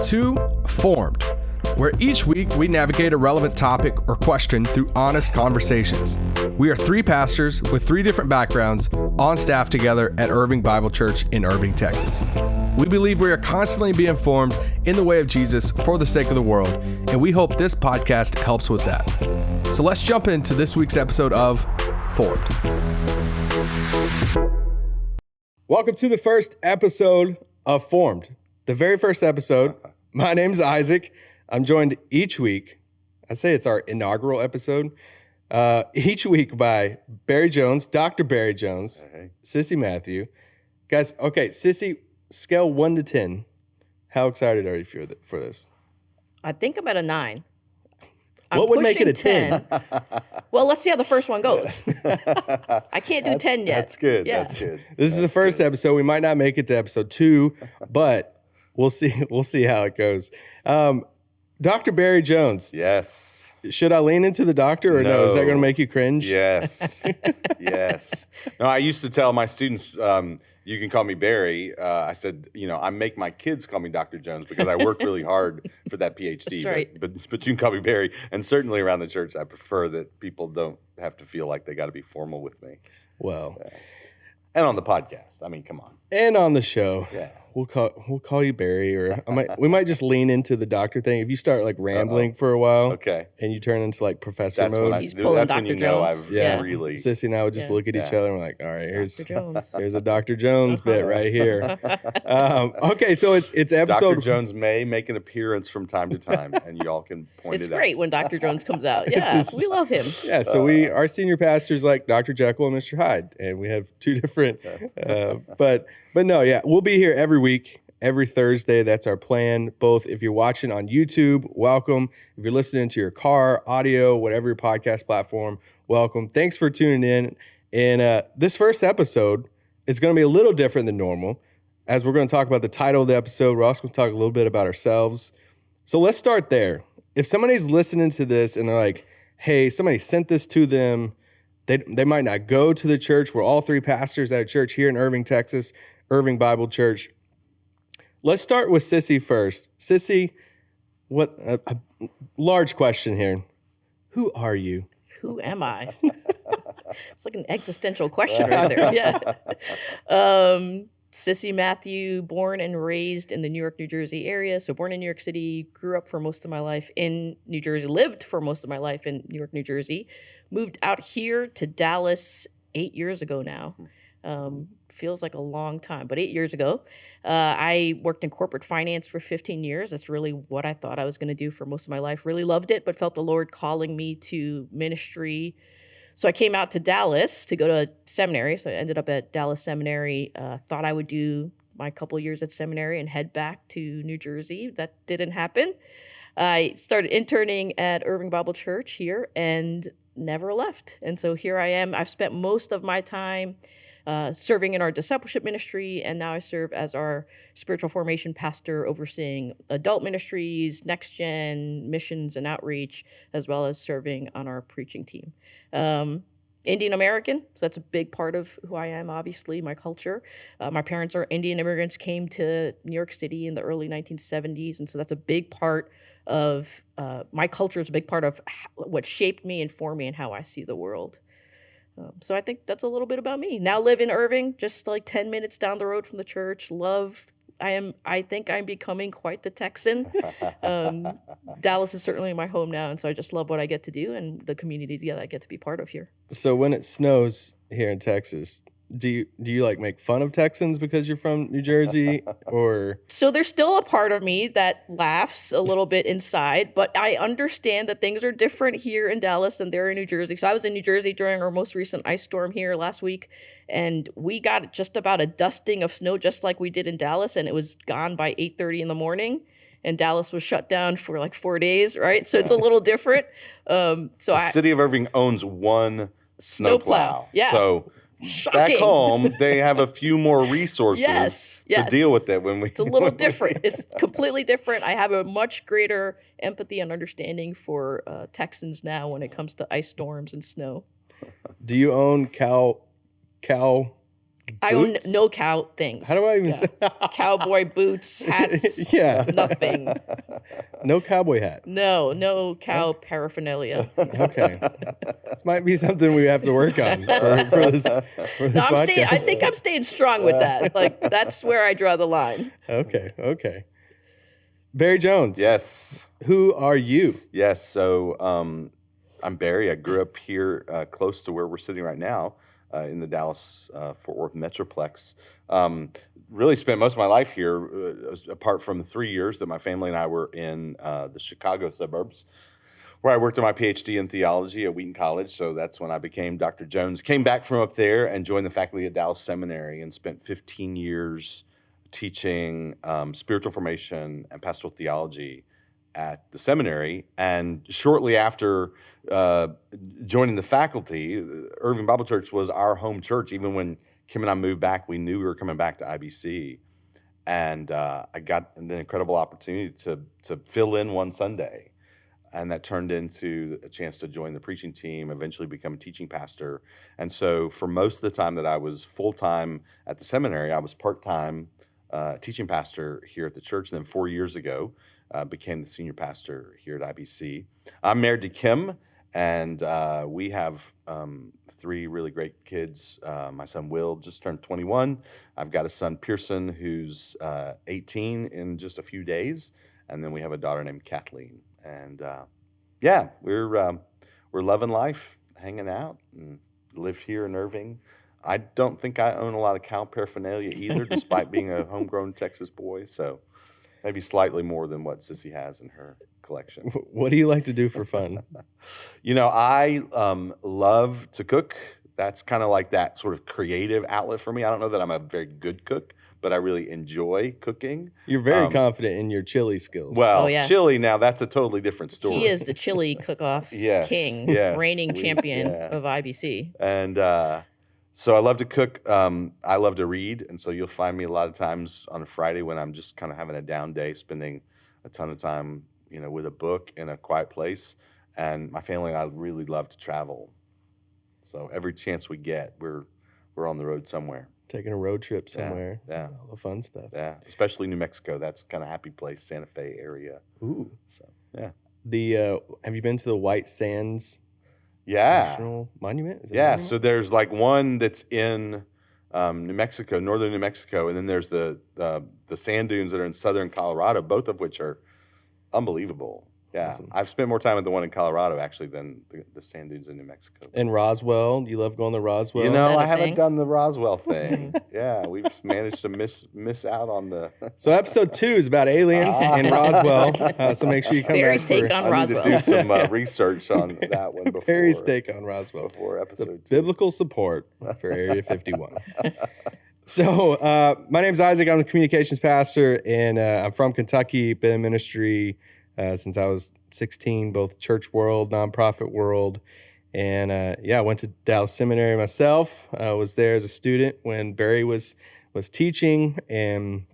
to Formed, where each week we navigate a relevant topic or question through honest conversations. We are three pastors with three different backgrounds on staff together at Irving Bible Church in Irving, Texas. We believe we are constantly being formed in the way of Jesus for the sake of the world, and we hope this podcast helps with that. So let's jump into this week's episode of Formed. Welcome to the first episode of Formed, the very first episode. My name's Isaac. I'm joined each week, I say it's our inaugural episode, each week by Barry Jones, Dr. Barry Jones, Sissy Matthew. Guys, okay, Sissy, scale 1 to 10. How excited are you for this? I think I'm at a 9. What would make it a 10? Well, let's see how the first one goes. I can't do 10 yet. That's good. Yeah. That's good. This is the first episode. We might not make it to episode 2, but we'll see. We'll see how it goes. Dr. Barry Jones. Yes. Should I lean into the doctor or no? Is that going to make you cringe? Yes. Yes. No, I used to tell my students, you can call me Barry. I said, I make my kids call me Dr. Jones because I worked really hard for that PhD. That's right. But you can call me Barry. And certainly around the church, I prefer that people don't have to feel like they got to be formal with me. Well. And on the podcast. I mean, come on. And on the show. Yeah. We'll call you Barry, or we might just lean into the doctor thing. If you start like rambling for a while, okay, and you turn into like professor that's mode, when He's pulling that's Dr. when you know Jones. I've really. Sissy and I would just look at each other and we're like, all right, here's a Dr. Jones bit right here. Okay, so it's episode. Dr. Jones may make an appearance from time to time, and y'all can point it out. It's great when Dr. Jones comes out. Yeah, we love him. Yeah, so our senior pastor's like Dr. Jekyll and Mr. Hyde, and we have two different. But no, yeah, we'll be here every week. Every Thursday, that's our plan. Both if you're watching on YouTube, welcome. If you're listening to your car, audio, whatever your podcast platform, welcome. Thanks for tuning in. And this first episode is going to be a little different than normal, as we're going to talk about the title of the episode. We're also going to talk a little bit about ourselves. So let's start there. If somebody's listening to this and they're like, hey, somebody sent this to them, they might not go to the church. We're all three pastors at a church here in Irving, Texas, Irving Bible Church. Let's start with Sissy first. Sissy, what a large question here. Who are you? Who am I? It's like an existential question right there. Yeah. Sissy Matthew, born and raised in the New York, New Jersey area. So born in New York City, grew up for most of my life in New Jersey, lived for most of my life in New York, New Jersey. Moved out here to Dallas 8 years ago now. Feels like a long time, but 8 years ago. I worked in corporate finance for 15 years. That's really what I thought I was going to do for most of my life. Really loved it, but felt the Lord calling me to ministry. So I came out to Dallas to go to seminary. So I ended up at Dallas Seminary. Thought I would do my couple years at seminary and head back to New Jersey. That didn't happen. I started interning at Irving Bible Church here and never left. And so here I am. I've spent most of my time serving in our discipleship ministry, and now I serve as our spiritual formation pastor, overseeing adult ministries, next gen, missions and outreach, as well as serving on our preaching team. Indian American, so that's a big part of who I am, obviously, my culture. My parents are Indian immigrants, came to New York City in the early 1970s, and so that's a big part of my culture, is a big part of what shaped me and formed me and how I see the world. So I think that's a little bit about me. Now live in Irving, just like 10 minutes down the road from the church. I think I'm becoming quite the Texan. Dallas is certainly my home now, and so I just love what I get to do and the community that I get to be part of here. So when it snows here in Texas, do you like make fun of Texans because you're from New Jersey, or? So there's still a part of me that laughs a little bit inside, but I understand that things are different here in Dallas than they're in New Jersey. So I was in New Jersey during our most recent ice storm here last week, and we got just about a dusting of snow just like we did in Dallas, and it was gone by 8:30 in the morning. And Dallas was shut down for like 4 days, right? So it's a little different. The city of Irving owns one snowplow. Yeah. So shocking. Back home, they have a few more resources to deal with it. It's a little different. It's completely different. I have a much greater empathy and understanding for Texans now when it comes to ice storms and snow. Do you own cow I own boots? no cow things. How do I even say? Cowboy boots, hats, Yeah, nothing. no cowboy hat. No cow paraphernalia. Okay, this might be something we have to work on for this No, podcast. I think I'm staying strong with that. Like that's where I draw the line. Okay. Barry Jones. Yes. Who are you? Yes. So I'm Barry. I grew up here close to where we're sitting right now in the Dallas Fort Worth Metroplex. Really spent most of my life here, apart from the 3 years that my family and I were in the Chicago suburbs, where I worked on my PhD in theology at Wheaton College. So that's when I became Dr. Jones. Came back from up there and joined the faculty at Dallas Seminary and spent 15 years teaching spiritual formation and pastoral theology at the seminary. And shortly after joining the faculty, Irving Bible Church was our home church. Even when Kim and I moved back, we knew we were coming back to IBC. And I got the incredible opportunity to fill in one Sunday. And that turned into a chance to join the preaching team, eventually become a teaching pastor. And so for most of the time that I was full-time at the seminary, I was part-time teaching pastor here at the church. And then 4 years ago, became the senior pastor here at IBC. I'm married to Kim, and we have 3 really great kids. My son Will just turned 21. I've got a son Pearson who's 18 in just a few days, and then we have a daughter named Kathleen. And yeah, we're loving life, hanging out, and live here in Irving. I don't think I own a lot of cow paraphernalia either, despite being a homegrown Texas boy. So maybe slightly more than what Sissy has in her collection. What do you like to do for fun? I love to cook. That's kind of like that sort of creative outlet for me. I don't know that I'm a very good cook, but I really enjoy cooking. You're very confident in your chili skills. Well, chili, now that's a totally different story. He is the chili cook-off king, reigning champion of IBC. And so I love to cook. I love to read. And so you'll find me a lot of times on a Friday when I'm just kind of having a down day, spending a ton of time, with a book in a quiet place. And my family and I really love to travel. So every chance we get, we're on the road somewhere. Taking a road trip somewhere. Yeah. All the fun stuff. Yeah. Especially New Mexico. That's kind of happy place, Santa Fe area. Ooh. So, yeah. Have you been to the White Sands National Monument? Is that Yeah. So there's like one that's in New Mexico, northern New Mexico, and then there's the sand dunes that are in southern Colorado, both of which are unbelievable. Yeah, Awesome. I've spent more time at the one in Colorado actually than the sand dunes in New Mexico. And Roswell, you love going to Roswell? Is that I a haven't thing? done the Roswell thing. Yeah, we've managed to miss out on the. So episode 2 is about aliens in Roswell. So make sure you come Barry's back for take on I Roswell. need to do some research on that one before. Barry's take on Roswell. Before episode 2. Biblical support for Area 51. So my name's Isaac. I'm a communications pastor, and I'm from Kentucky. Been in ministry since I was 16, both church world, nonprofit world. And I went to Dallas Seminary myself. I was there as a student when Barry was teaching. And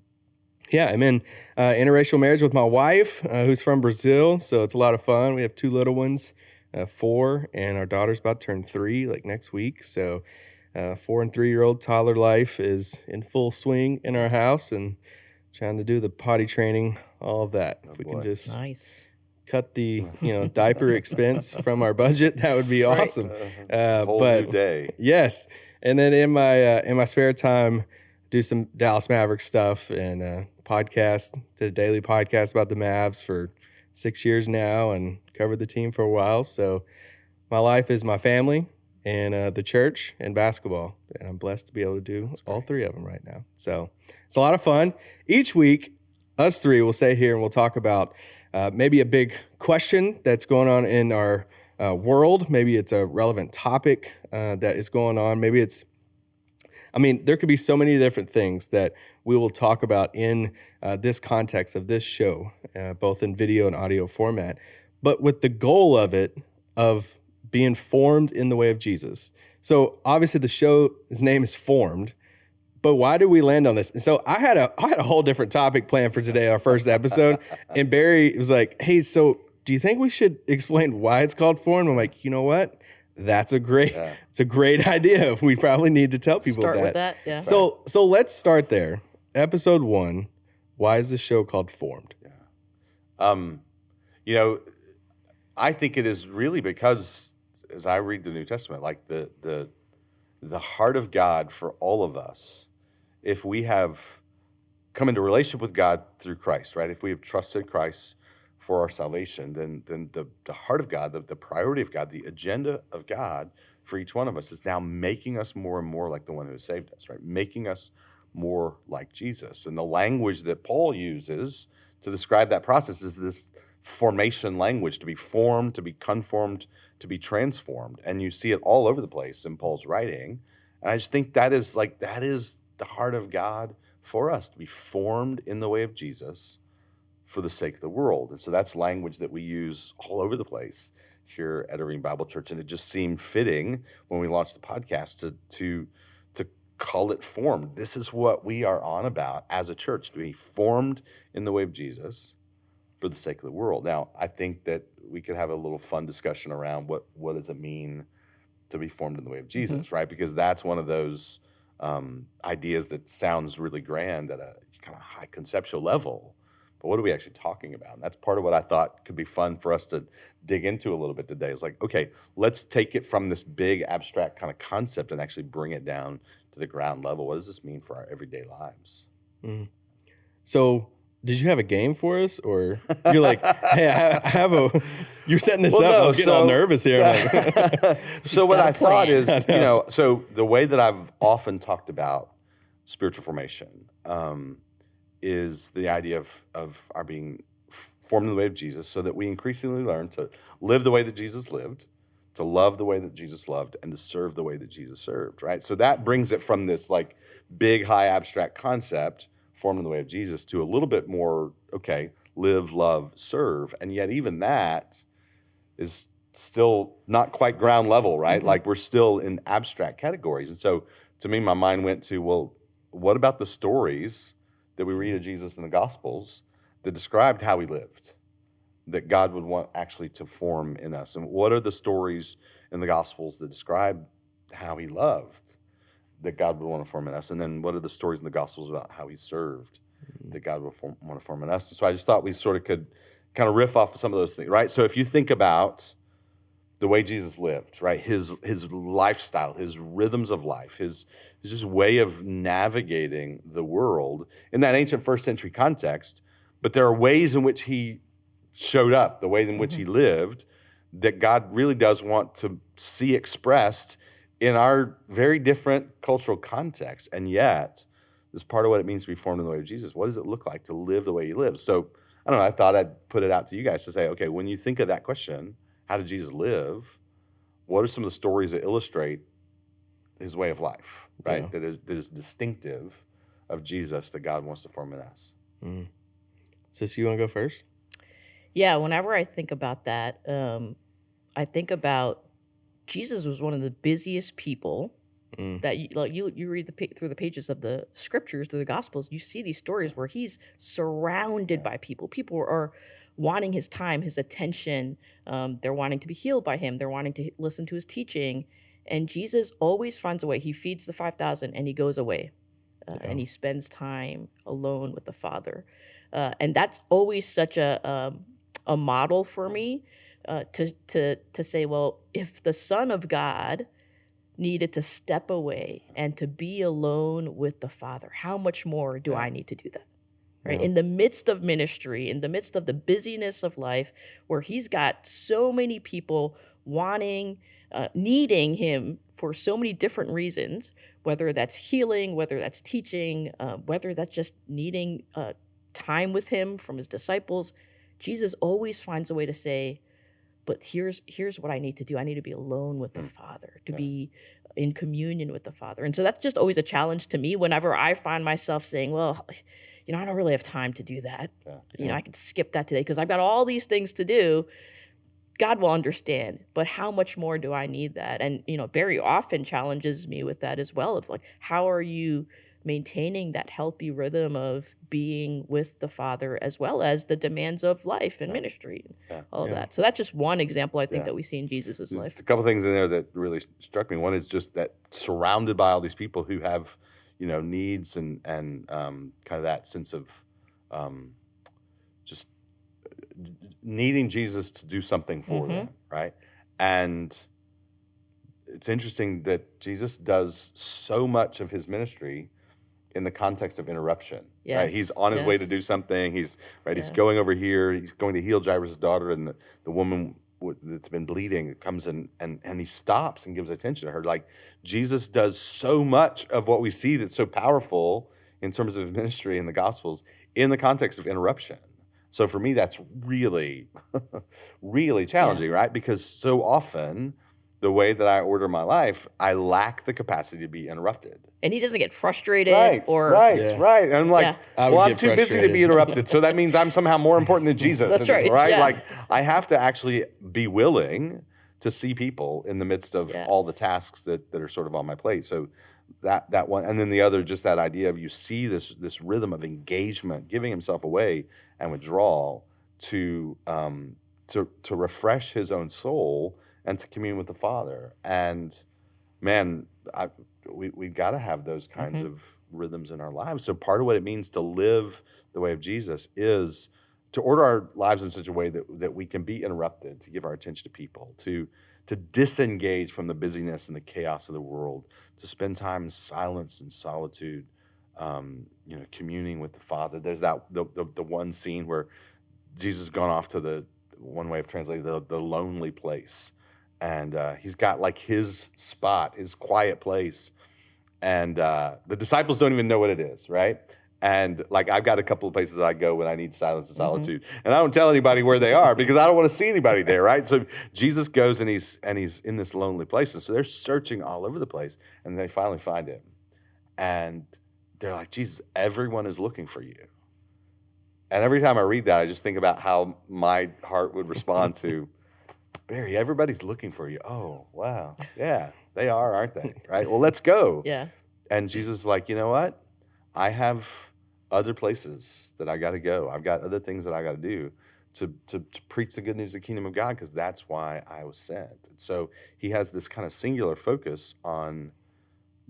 I'm in interracial marriage with my wife, who's from Brazil. So it's a lot of fun. We have 2 little ones, 4, and our daughter's about to turn 3 like next week. So 4 and 3-year-old toddler life is in full swing in our house, and trying to do the potty training, all of that. If we can just Nice. cut the diaper expense from our budget, that would be awesome. Whole But new day. yes, and then in my spare time, do some Dallas Mavericks stuff and podcast. Did a daily podcast about the Mavs for 6 years now, and covered the team for a while. So my life is my family and the church and basketball, and I'm blessed to be able to do all 3 of them right now. So it's a lot of fun. Each week, us 3 will stay here and we'll talk about maybe a big question that's going on in our world. Maybe it's a relevant topic that is going on. Maybe there could be so many different things that we will talk about in this context of this show, both in video and audio format, but with the goal of being formed in the way of Jesus. So obviously the show's name is Formed, but why did we land on this? And so I had a whole different topic planned for today, our first episode, and Barry was like, "Hey, so do you think we should explain why it's called Formed?" I'm like, you know what? That's a great. Yeah. It's a great idea. We probably need to tell people Start that. with that, yeah. So let's start there. Episode 1. Why is the show called Formed? You know, I think it is really because, as I read the New Testament, like the heart of God for all of us, if we have come into relationship with God through Christ, right? If we have trusted Christ for our salvation, then the heart of God, the priority of God, the agenda of God for each one of us is now making us more and more like the one who has saved us, right? Making us more like Jesus. And the language that Paul uses to describe that process is this formation language, to be formed, to be conformed, to be transformed. And you see it all over the place in Paul's writing. And I just think that is the heart of God for us, to be formed in the way of Jesus for the sake of the world. And so that's language that we use all over the place here at Irving Bible Church. And it just seemed fitting when we launched the podcast to call it Formed. This is what we are on about as a church, to be formed in the way of Jesus for the sake of the world. Now, I think that we could have a little fun discussion around what does it mean to be formed in the way of Jesus, right? Because that's one of those ideas that sounds really grand at a kind of high conceptual level. But what are we actually talking about? And that's part of what I thought could be fun for us to dig into a little bit today. Is like, okay, let's take it from this big abstract kind of concept and actually bring it down to the ground level. What does this mean for our everyday lives? Mm. So, did you have a game for us, or you're like, hey, I have a? You're setting this up. No, I was getting all nervous here. Like, so what got a I thought plan. is, so the way that I've often talked about spiritual formation is the idea of our being formed in the way of Jesus, so that we increasingly learn to live the way that Jesus lived, to love the way that Jesus loved, and to serve the way that Jesus served, right? So that brings it from this like big, high abstract concept, formed in the way of Jesus, to a little bit more, okay, live, love, serve. And yet even that is still not quite ground level, right? Mm-hmm. Like we're still in abstract categories. And so to me, my mind went to, well, what about the stories that we read of Jesus in the Gospels that described how he lived, that God would want actually to form in us? And what are the stories in the Gospels that describe how he loved, that God would want to form in us? And then what are the stories in the Gospels about how he served, that God would want to form in us? And so I just thought we sort of could kind of riff off of some of those things, right? So if you think about the way Jesus lived, right, his lifestyle, his rhythms of life, his just way of navigating the world in that ancient first century context, but there are ways in which he showed up, the ways in which he lived, that God really does want to see expressed in our very different cultural context. And yet, this is part of what it means to be formed in the way of Jesus. What does it look like to live the way he lives? So, I don't know, I thought I'd put it out to you guys to say, okay, when you think of that question, how did Jesus live? What are some of the stories that illustrate his way of life, right? Yeah. That is distinctive of Jesus that God wants to form in us. Mm. Sis, you want to go first? Yeah, whenever I think about that, I think about Jesus was one of the busiest people that you read through the pages of the scriptures, through the Gospels, you see these stories where he's surrounded by people. People are wanting his time, his attention. They're wanting to be healed by him. They're wanting to listen to his teaching. And Jesus always finds a way. He feeds the 5,000 and he goes away. And he spends time alone with the Father. And that's always such a model for me to say, well, if the Son of God needed to step away and to be alone with the Father, how much more do I need to do that? Right? Yeah. In the midst of ministry, in the midst of the busyness of life, where he's got so many people wanting, needing him for so many different reasons, whether that's healing, whether that's teaching, whether that's just needing time with him from his disciples, Jesus always finds a way to say, but here's what I need to do. I need to be alone with the Father, to be in communion with the Father. And so that's just always a challenge to me whenever I find myself saying, well, I don't really have time to do that. I can skip that today because I've got all these things to do. God will understand, but how much more do I need that? And, Barry often challenges me with that as well. It's like, how are you maintaining that healthy rhythm of being with the Father, as well as the demands of life and ministry and all of Yeah. that. So that's just one example, I think, Yeah. that we see in Jesus' There's life. a couple things in there that really struck me. One is just that surrounded by all these people who have, needs and kind of that sense of just needing Jesus to do something for them, right? And it's interesting that Jesus does so much of his ministry in the context of interruption, right? He's on his way to do something. He's going over here. He's going to heal Jairus' daughter, and the woman that's been bleeding comes in, and he stops and gives attention to her. Like, Jesus does so much of what we see that's so powerful in terms of ministry in the Gospels in the context of interruption. So for me, that's really, really challenging, right? Because so often, the way that I order my life, I lack the capacity to be interrupted. And he doesn't get frustrated Right. And I'm like, well, I'm too busy to be interrupted. So that means I'm somehow more important than Jesus. That's right. Right? Like, I have to actually be willing to see people in the midst of all the tasks that are sort of on my plate. So that one, and then the other, just that idea of you see this rhythm of engagement, giving himself away and withdrawal to refresh his own soul and to commune with the Father. And man, we've got to have those kinds of rhythms in our lives. So part of what it means to live the way of Jesus is to order our lives in such a way that we can be interrupted, to give our attention to people, to disengage from the busyness and the chaos of the world, to spend time in silence and solitude, communing with the Father. There's the one scene where Jesus has gone off to the one way of translating the lonely place. And he's got like his spot, his quiet place. And the disciples don't even know what it is, right? And like, I've got a couple of places that I go when I need silence and solitude. And I don't tell anybody where they are because I don't want to see anybody there, right? So Jesus goes and he's in this lonely place. And so they're searching all over the place. And they finally find him. And they're like, Jesus, everyone is looking for you. And every time I read that, I just think about how my heart would respond to, Barry, everybody's looking for you. Oh, wow. Yeah, they are, aren't they? Right? Well, let's go. Yeah. And Jesus is like, you know what? I have other places that I got to go. I've got other things that I got to do to preach the good news of the kingdom of God, because that's why I was sent. And so he has this kind of singular focus on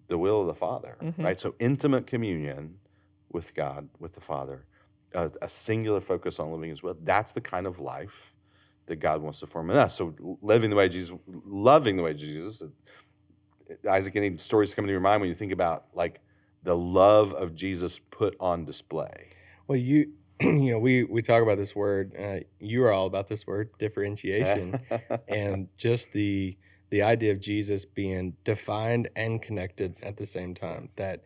the will of the Father, right? So intimate communion with God, with the Father, a singular focus on living his will. That's the kind of life that God wants to form in us. So living the way Jesus, loving the way Jesus. Isaac, any stories come to your mind when you think about like the love of Jesus put on display? Well, we talk about this word. You are all about this word, differentiation, and just the idea of Jesus being defined and connected at the same time. That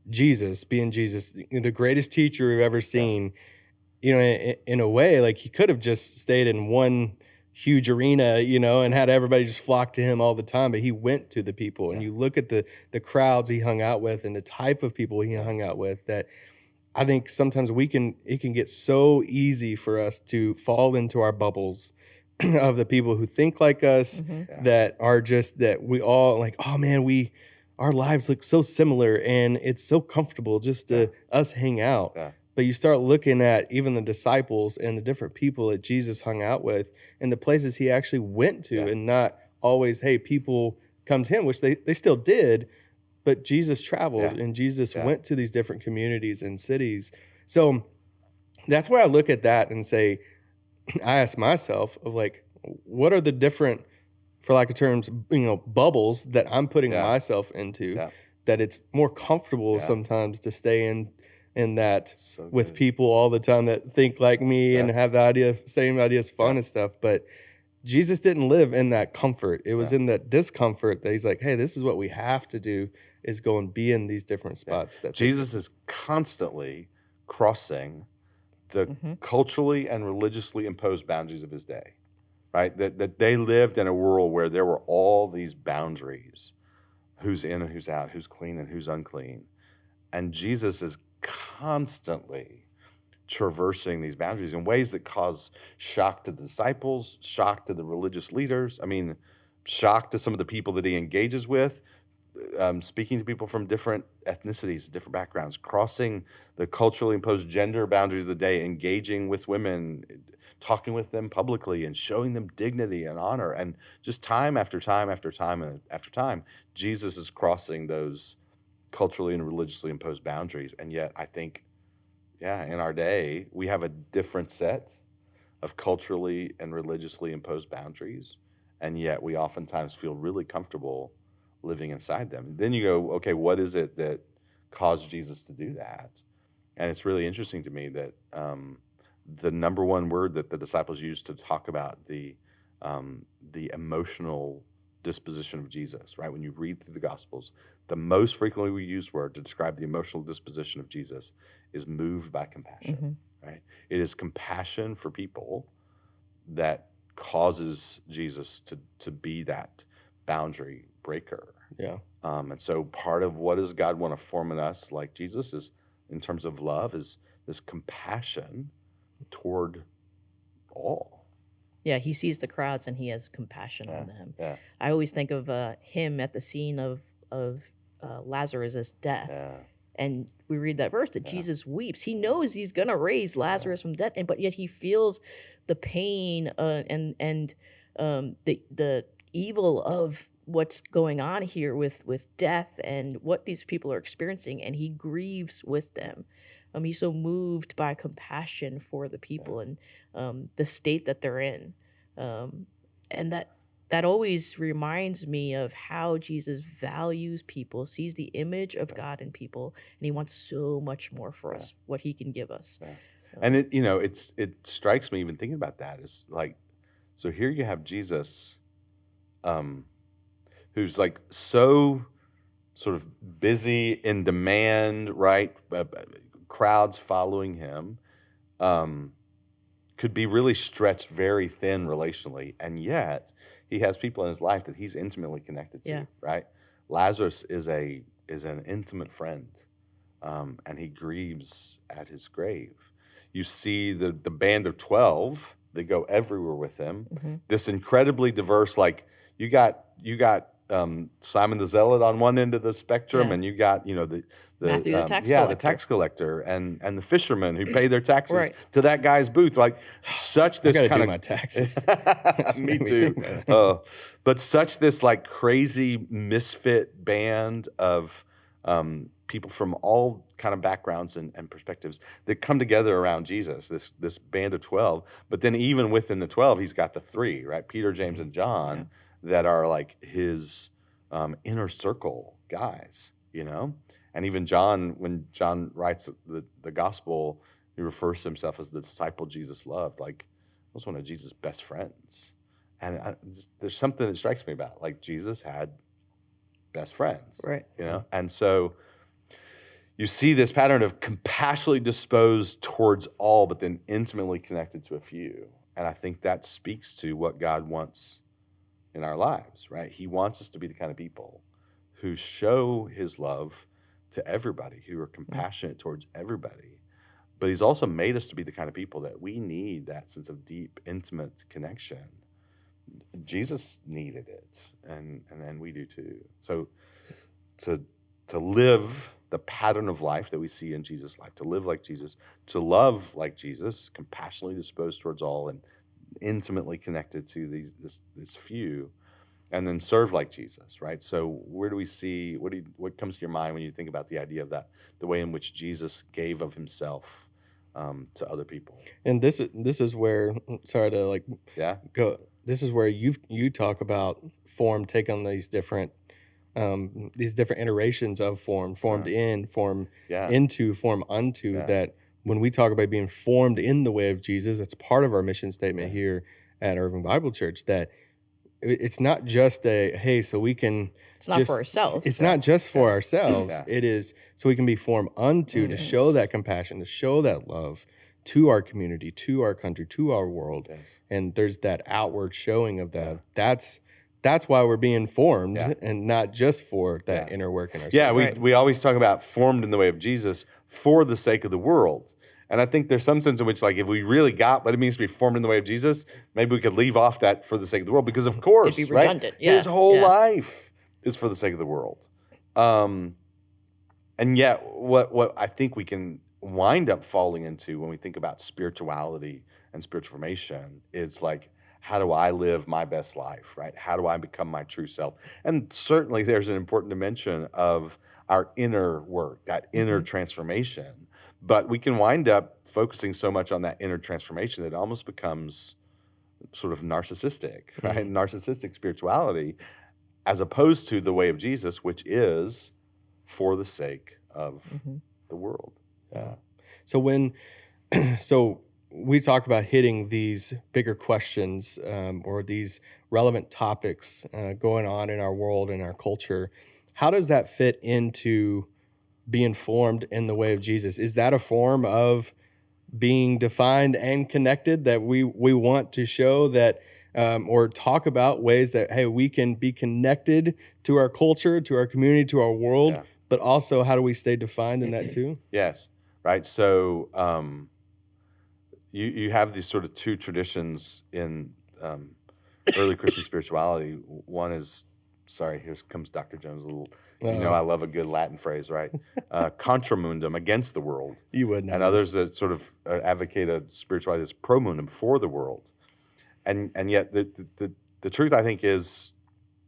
Jesus, being Jesus, the greatest teacher we've ever seen. In a way, like he could have just stayed in one huge arena, and had everybody just flock to him all the time. But he went to the people, and you look at the crowds he hung out with and the type of people he hung out with, that I think sometimes it can get so easy for us to fall into our bubbles of the people who think like us, that are just, that we all like, oh man, our lives look so similar and it's so comfortable just to us hang out. Yeah. But you start looking at even the disciples and the different people that Jesus hung out with and the places he actually went to, and not always, hey, people come to him, which they still did, but Jesus traveled and Jesus went to these different communities and cities. So that's where I look at that and say, I ask myself of like, what are the different, for lack of terms, bubbles that I'm putting myself into, that it's more comfortable sometimes to stay in that with people all the time that think like me and have the same ideas, fun and stuff. But Jesus didn't live in that comfort. It was in that discomfort that he's like, hey, this is what we have to do, is go and be in these different spots. That Jesus is constantly crossing the culturally and religiously imposed boundaries of his day, right? That they lived in a world where there were all these boundaries, who's in and who's out, who's clean and who's unclean. And Jesus is constantly traversing these boundaries in ways that cause shock to the disciples, shock to the religious leaders. I mean, shock to some of the people that he engages with, speaking to people from different ethnicities, different backgrounds, crossing the culturally imposed gender boundaries of the day, engaging with women, talking with them publicly and showing them dignity and honor. And just time after time after time and after time, Jesus is crossing those culturally and religiously imposed boundaries. And yet I think, in our day, we have a different set of culturally and religiously imposed boundaries. And yet we oftentimes feel really comfortable living inside them. Then you go, okay, what is it that caused Jesus to do that? And it's really interesting to me that the number one word that the disciples used to talk about the emotional disposition of Jesus, right? When you read through the Gospels, the most frequently we use word to describe the emotional disposition of Jesus is moved by compassion, right? It is compassion for people that causes Jesus to be that boundary breaker. Yeah. And so part of what does God want to form in us like Jesus is, in terms of love, is this compassion toward all. Yeah, he sees the crowds and he has compassion on them. Yeah. I always think of him at the scene of Lazarus' death. Yeah. And we read that verse that Jesus weeps. He knows he's going to raise Lazarus from death, but yet he feels the pain and the evil of what's going on here with death and what these people are experiencing, and he grieves with them. He's so moved by compassion for the people and the state that they're in. And that always reminds me of how Jesus values people, sees the image of God in people, and he wants so much more for us, what he can give us. Yeah. And it strikes me even thinking about that is like, so here you have Jesus, who's like so sort of busy, in demand, right? Crowds following him, could be really stretched very thin relationally, and yet he has people in his life that he's intimately connected to, right? Lazarus is an intimate friend, and he grieves at his grave. You see the band of 12, they go everywhere with him. This incredibly diverse, like you got Simon the Zealot on one end of the spectrum, and you got the Matthew the tax collector. the tax collector, and the fishermen who pay their taxes to that guy's booth. Like such this I gotta kind do of my taxes. me too. But such this like crazy misfit band of people from all kind of backgrounds and perspectives that come together around Jesus. This band of 12, but then even within the 12, he's got the three, right? Peter, James, and John. That are like his inner circle guys, And even John, when John writes the gospel, he refers to himself as the disciple Jesus loved. Like, he was one of Jesus' best friends. And there's something that strikes me about, like, Jesus had best friends, right? And so you see this pattern of compassionately disposed towards all, but then intimately connected to a few. And I think that speaks to what God wants in our lives, right? He wants us to be the kind of people who show his love to everybody, who are compassionate towards everybody. But he's also made us to be the kind of people that we need that sense of deep, intimate connection. Jesus needed it, and we do too. So to live the pattern of life that we see in Jesus' life, to live like Jesus, to love like Jesus, compassionately disposed towards all, and intimately connected to this few, and then serve like Jesus, right? So where do we see, what comes to your mind when you think about the idea of that, the way in which Jesus gave of himself to other people? And this is where, sorry to go, this is where you talk about form, take on these different iterations of formed in, form into, form unto, that when we talk about being formed in the way of Jesus, it's part of our mission statement here at Irving Bible Church, that it's not just so we can. It's not for ourselves. It's not just for ourselves. It is so we can be formed unto, to show that compassion, to show that love to our community, to our country, to our world. And there's that outward showing of that. That's why we're being formed, and not just for that inner work in ourselves. Yeah, we always talk about formed in the way of Jesus for the sake of the world. And I think there's some sense in which, like, if we really got what it means to be formed in the way of Jesus, maybe we could leave off that for the sake of the world. Because, of course, it'd be redundant. His whole life is for the sake of the world. And yet, what I think we can wind up falling into when we think about spirituality and spiritual formation is like, how do I live my best life, right? How do I become my true self? And certainly there's an important dimension of our inner work, that inner transformation. But we can wind up focusing so much on that inner transformation that it almost becomes sort of narcissistic, right? Narcissistic spirituality, as opposed to the way of Jesus, which is for the sake of the world. Yeah. So when, so we talk about hitting these bigger questions or these relevant topics going on in our world and our culture. How does that fit into being formed in the way of Jesus? Is that a form of being defined and connected that we want to show that or talk about ways that, hey, we can be connected to our culture, to our community, to our world, Yeah. but also how do we stay defined in that too? Yes, right. So you have these sort of two traditions in early Christian spirituality. One is, sorry, here comes Dr. Jones, a little, I love a good Latin phrase, right? Contra mundum, against the world. You would know. And others that sort of advocate a spirituality that's pro mundum, for the world. And yet the truth, I think, is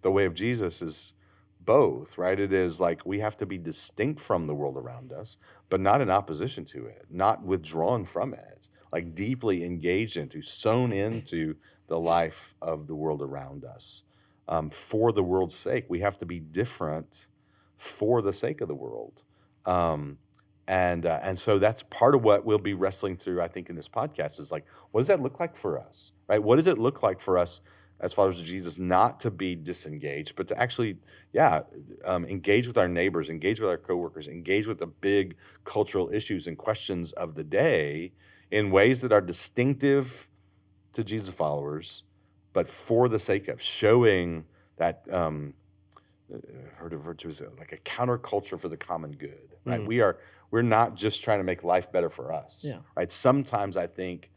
the way of Jesus is both, right? It is like we have to be distinct from the world around us, but not in opposition to it, not withdrawn from it, like deeply engaged into, sewn into the life of the world around us. For the world's sake, we have to be different for the sake of the world. And so that's part of what we'll be wrestling through, I think, in this podcast is like, what does that look like for us, right? What does it look like for us as followers of Jesus not to be disengaged, but to actually, engage with our neighbors, engage with our coworkers, engage with the big cultural issues and questions of the day in ways that are distinctive to Jesus followers, but for the sake of showing that heard of virtue is like a counterculture for the common good, right? We're not just trying to make life better for us, right? Sometimes I think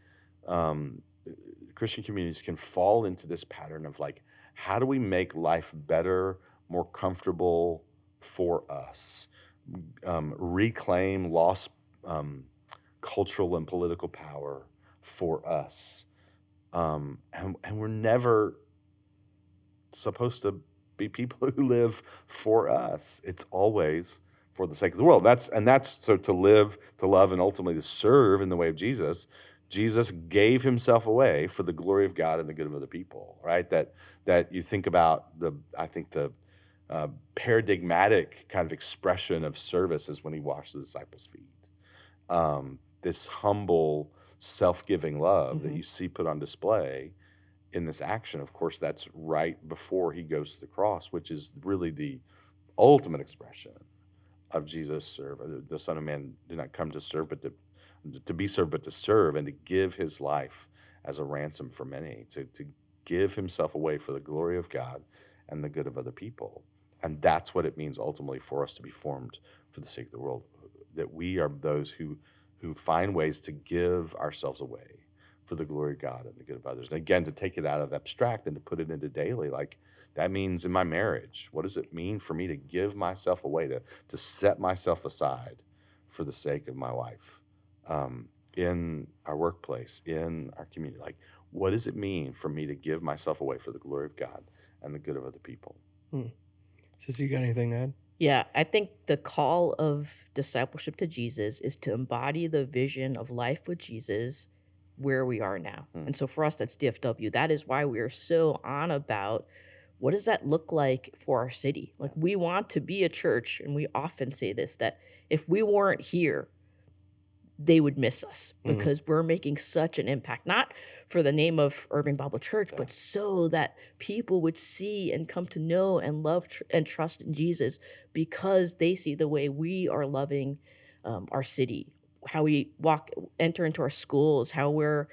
Christian communities can fall into this pattern of like, how do we make life better, more comfortable for us, reclaim lost cultural and political power for us, and we're never supposed to be people who live for us. It's always for the sake of the world. That's so to live, to love, and ultimately to serve in the way of Jesus. Jesus gave himself away for the glory of God and the good of other people, right? That you think about the paradigmatic kind of expression of service is when he washed the disciples' feet. This humble, self-giving love that you see put on display in this action. Of course, that's right before he goes to the cross, which is really the ultimate expression of Jesus' serve. The Son of Man did not come to serve, but to be served, but to serve, and to give his life as a ransom for many, to give himself away for the glory of God and the good of other people. And that's what it means ultimately for us to be formed for the sake of the world, that we are those who find ways to give ourselves away for the glory of God and the good of others. And again, to take it out of abstract and to put it into daily, like that means in my marriage, what does it mean for me to give myself away, to set myself aside for the sake of my wife? In our workplace, in our community, like what does it mean for me to give myself away for the glory of God and the good of other people? Sissy, you got anything to add? Yeah, I think the call of discipleship to Jesus is to embody the vision of life with Jesus where we are now. And so for us, that's DFW. That is why we are so on about what does that look like for our city? Like we want to be a church, and we often say this, that if we weren't here, they would miss us because we're making such an impact, not for the name of Irving Bible Church, but so that people would see and come to know and love and trust in Jesus because they see the way we are loving our city, how we enter into our schools, how we're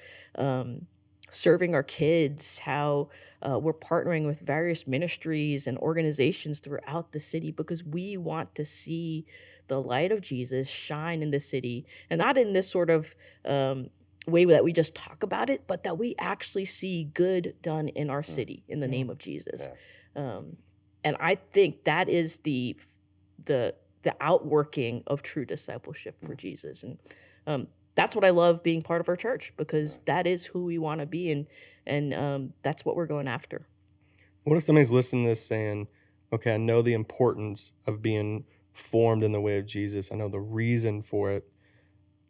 serving our kids, how we're partnering with various ministries and organizations throughout the city because we want to see the light of Jesus shine in the city, and not in this sort of way that we just talk about it, but that we actually see good done in our city in the name of Jesus. And I think that is the the outworking of true discipleship for Jesus. And that's what I love being part of our church, because that is who we want to be, and that's what we're going after. What if somebody's listening to this saying, okay, I know the importance of being formed in the way of Jesus. I know the reason for it.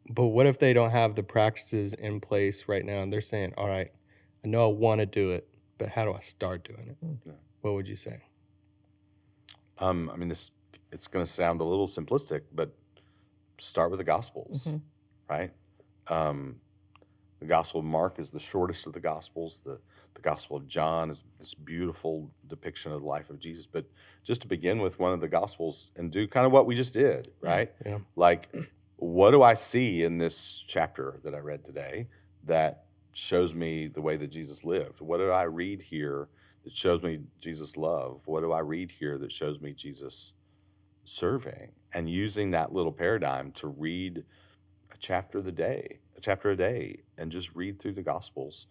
But what if they don't have the practices in place right now and they're saying, all right, I know I want to do it, but how do I start doing it? Yeah. What would you say? I mean, it's going to sound a little simplistic, but start with the Gospels, right? The Gospel of Mark is the shortest of the Gospels. The Gospel of John is this beautiful depiction of the life of Jesus. But just to begin with one of the Gospels and do kind of what we just did, right? Yeah. Like, what do I see in this chapter that I read today that shows me the way that Jesus lived? What do I read here that shows me Jesus' love? What do I read here that shows me Jesus serving? And using that little paradigm to read a chapter a day, and just read through the Gospels,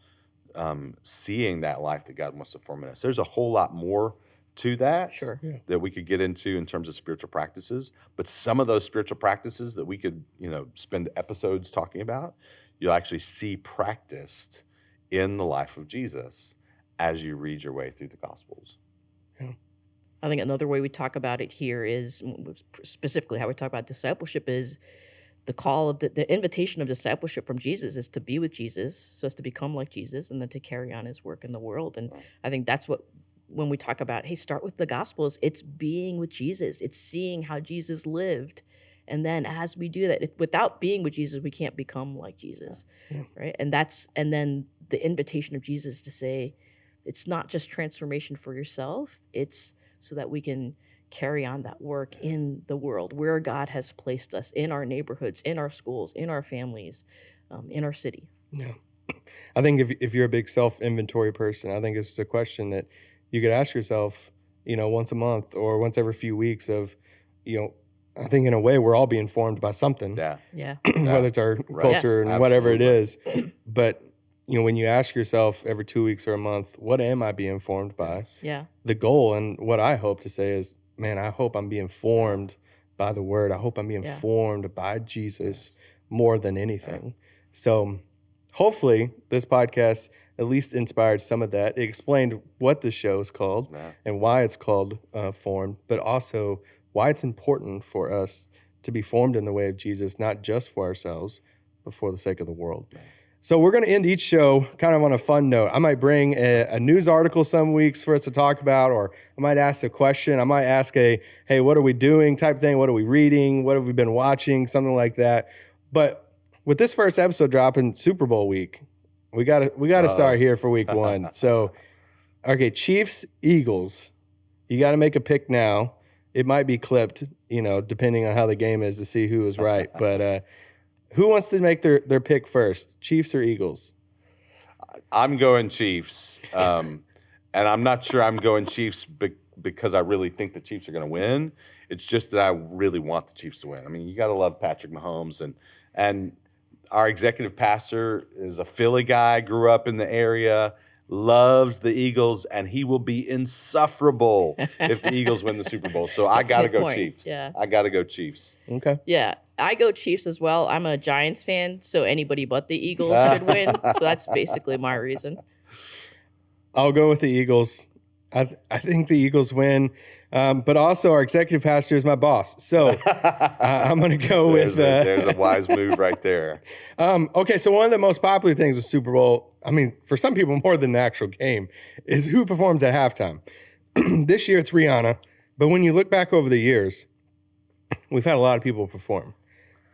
seeing that life that God wants to form in us. There's a whole lot more to that that we could get into in terms of spiritual practices, but some of those spiritual practices that we could, spend episodes talking about, you'll actually see practiced in the life of Jesus as you read your way through the Gospels. Yeah. I think another way we talk about it here is, specifically how we talk about discipleship, is the call of the invitation of discipleship from Jesus is to be with Jesus, so as to become like Jesus, and then to carry on his work in the world. And I think that's what, when we talk about, hey, start with the Gospels, it's being with Jesus. It's seeing how Jesus lived. And then as we do that, without being with Jesus, we can't become like Jesus, right? And then the invitation of Jesus to say, it's not just transformation for yourself, it's so that we can carry on that work in the world where God has placed us, in our neighborhoods, in our schools, in our families, in our city. Yeah. I think if you're a big self-inventory person, I think it's a question that you could ask yourself, once a month or once every few weeks of, I think in a way we're all being formed by something. Yeah. Whether it's our culture and whatever it is. But, when you ask yourself every 2 weeks or a month, what am I being formed by? Yeah. The goal and what I hope to say is, man, I hope I'm being formed by the word. I hope I'm being formed by Jesus more than anything. So hopefully this podcast at least inspired some of that. It explained what the show is called and why it's called Formed, but also why it's important for us to be formed in the way of Jesus, not just for ourselves, but for the sake of the world. So we're going to end each show kind of on a fun note. I might bring a news article some weeks for us to talk about, or I might ask a question. I might ask hey, what are we doing type thing? What are we reading? What have we been watching? Something like that. But with this first episode dropping Super Bowl week, we got to start here for week one. So, okay, Chiefs, Eagles. You got to make a pick now. It might be clipped, depending on how the game is to see who is right. But who wants to make their pick first, Chiefs or Eagles? I'm going Chiefs, and I'm not sure I'm going Chiefs because I really think the Chiefs are going to win. It's just that I really want the Chiefs to win. I mean, you got to love Patrick Mahomes, and our executive pastor is a Philly guy, grew up in the area, loves the Eagles, and he will be insufferable if the Eagles win the Super Bowl. So I got to go Chiefs. Yeah. I got to go Chiefs. Okay. Yeah, I go Chiefs as well. I'm a Giants fan, so anybody but the Eagles should win. So that's basically my reason. I'll go with the Eagles. I think the Eagles win, but also our executive pastor is my boss. So I'm going to go with... There's a wise move right there. Okay, so one of the most popular things with Super Bowl, I mean, for some people more than the actual game, is who performs at halftime. This year it's Rihanna, but when you look back over the years, we've had a lot of people perform.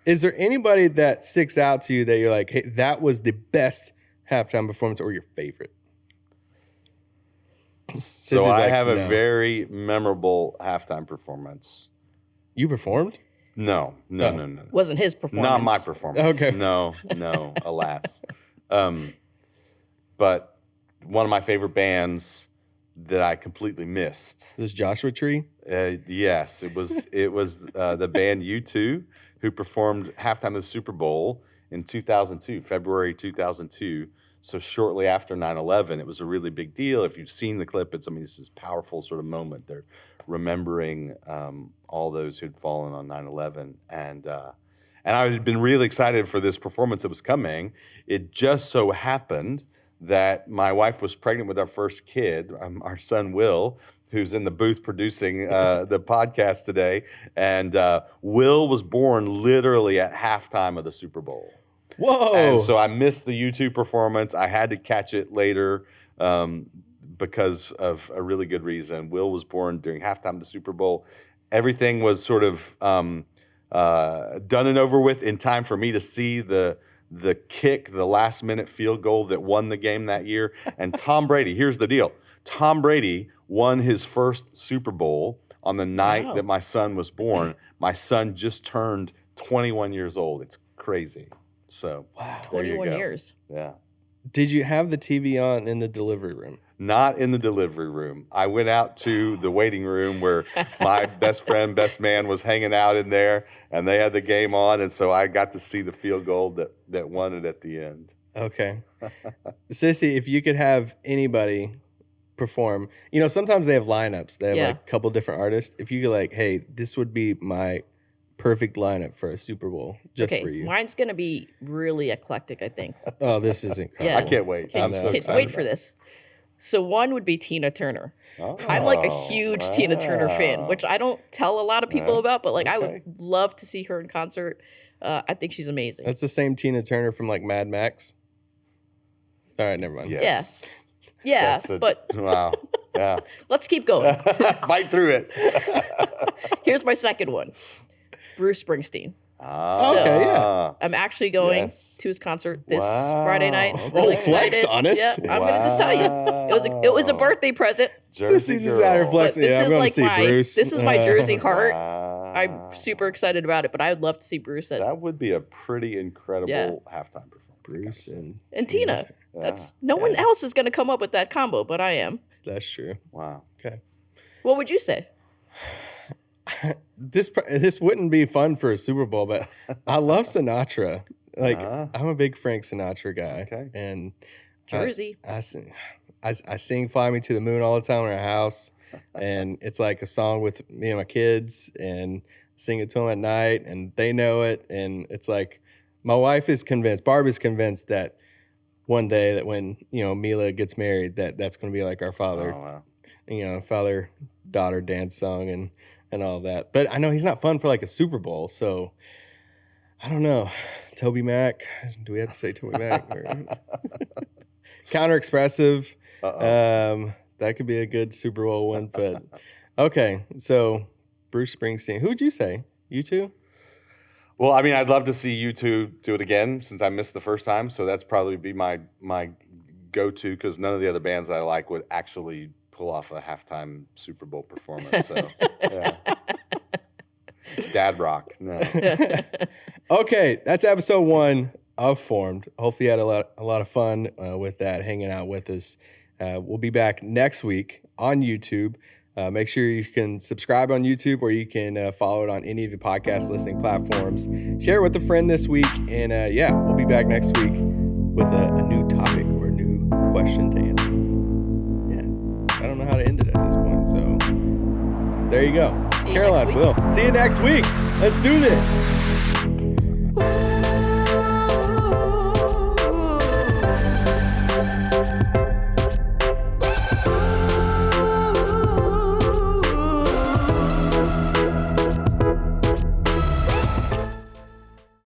Is there anybody that sticks out to you that you're like, hey, that was the best halftime performance or your favorite? So I have a very memorable halftime performance. You performed? No. Wasn't his performance. Not my performance. Okay. No, alas. But one of my favorite bands that I completely missed. This Joshua Tree? Yes, it was the band U2 who performed halftime of the Super Bowl in 2002, February 2002. So shortly after 9/11, it was a really big deal. If you've seen the clip, it's this powerful sort of moment. They're remembering all those who'd fallen on 9/11, and I had been really excited for this performance that was coming. It just so happened that my wife was pregnant with our first kid, our son Will, who's in the booth producing the podcast today, and Will was born literally at halftime of the Super Bowl. Whoa! And so I missed the YouTube performance. I had to catch it later because of a really good reason. Will was born during halftime of the Super Bowl. Everything was sort of done and over with in time for me to see the kick, the last minute field goal that won the game that year. And Tom Brady, here's the deal. Tom Brady won his first Super Bowl on the night that my son was born. My son just turned 21 years old. It's crazy. So, wow, 21 years. Yeah. Did you have the TV on in the delivery room? Not in the delivery room. I went out to the waiting room where my best friend, best man was hanging out in there, and they had the game on, and so I got to see the field goal that won it at the end. Okay. Sissy, if you could have anybody perform, sometimes they have lineups. They have like a couple different artists. If you could like, hey, this would be my perfect lineup for a Super Bowl just for you. Mine's going to be really eclectic, I think. Oh, this is incredible. Yeah. I can't wait. I'm so excited. Wait for this. So one would be Tina Turner. Oh, I'm like a huge Tina Turner fan, which I don't tell a lot of people about, but like I would love to see her in concert. I think she's amazing. That's the same Tina Turner from like Mad Max. All right, never mind. Yes. Yeah, but wow. Yeah. Let's keep going. Fight through it. Here's my second one. Bruce Springsteen. Okay, yeah. I'm actually going to his concert this Friday night. Oh, Really flex excited. on us. Yeah, I'm gonna just tell you, it was a birthday present. Sissy's just out here flexing. This I'm is going like to see Bruce. This is my Jersey heart. Wow. I'm super excited about it, but I would love to see Bruce. That would be a pretty incredible halftime performance. Bruce and Tina. Yeah. No one else is going to come up with that combo, but I am. That's true. Wow. Okay. What would you say? This wouldn't be fun for a Super Bowl, but I love Sinatra. Like I'm a big Frank Sinatra guy. Okay. And Jersey. I sing "Fly Me to the Moon" all the time in our house, and it's like a song with me and my kids, and sing it to them at night, and they know it, and it's like my wife is convinced, Barb is convinced that one day that when Mila gets married, that's going to be like our father-daughter dance song and all that. But I know he's not fun for like a Super Bowl, so I don't know. Toby Mac, do we have to say Toby Mac? Counter expressive. That could be a good Super Bowl one, but okay. So Bruce Springsteen. Who would you say? You two? Well, I mean, I'd love to see you two do it again since I missed the first time. So that's probably be my go-to because none of the other bands that I like would actually pull off a halftime Super Bowl performance. So, yeah. Dad rock. No. Okay, that's episode 1 of Formed. Hopefully you had a lot of fun with that, hanging out with us. We'll be back next week on YouTube. Make sure you can subscribe on YouTube or you can follow it on any of your podcast listening platforms. Share it with a friend this week. And we'll be back next week with a new topic or a new question to answer. Yeah, I don't know how to end it at this point. So there you go. Caroline, Will. See you next week. Let's do this.